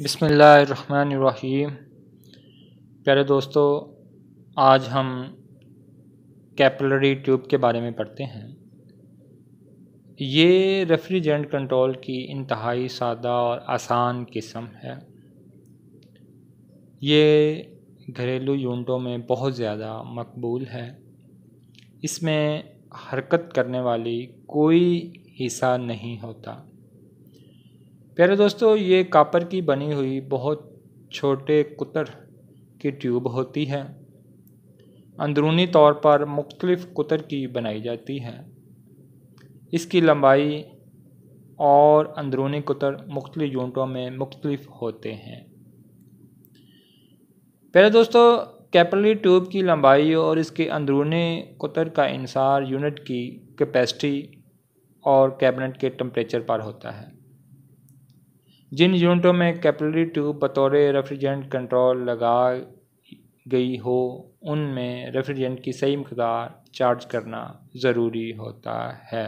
बिस्मिल्लाहिर्रहमानिर्रहीम। प्यारे दोस्तों, आज हम कैपिलरी ट्यूब के बारे में पढ़ते हैं। ये रेफ्रिजरेंट कंट्रोल की इंतहाई सादा और आसान किस्म है। ये घरेलू यूनिटों में बहुत ज़्यादा मकबूल है। इसमें हरकत करने वाली कोई हिस्सा नहीं होता। प्यारे दोस्तों, ये कॉपर की बनी हुई बहुत छोटे कुतर की ट्यूब होती है। अंदरूनी तौर पर मुख्तलिफ कुतर की बनाई जाती है। इसकी लंबाई और अंदरूनी कुतर मुख्तलिफ यूनिटों में मुख्तलिफ होते हैं। प्यारे दोस्तों, कैपिलरी ट्यूब की लंबाई और इसके अंदरूनी कुतर का इंसार यूनिट की कैपेसिटी और कैबिनेट के टेम्परेचर पर होता है। जिन यूनिटों में कैपिलरी ट्यूब बतौर रेफ्रिजरेंट कंट्रोल लगा गई हो, उनमें रेफ्रिजरेंट की सही मकदार चार्ज करना ज़रूरी होता है।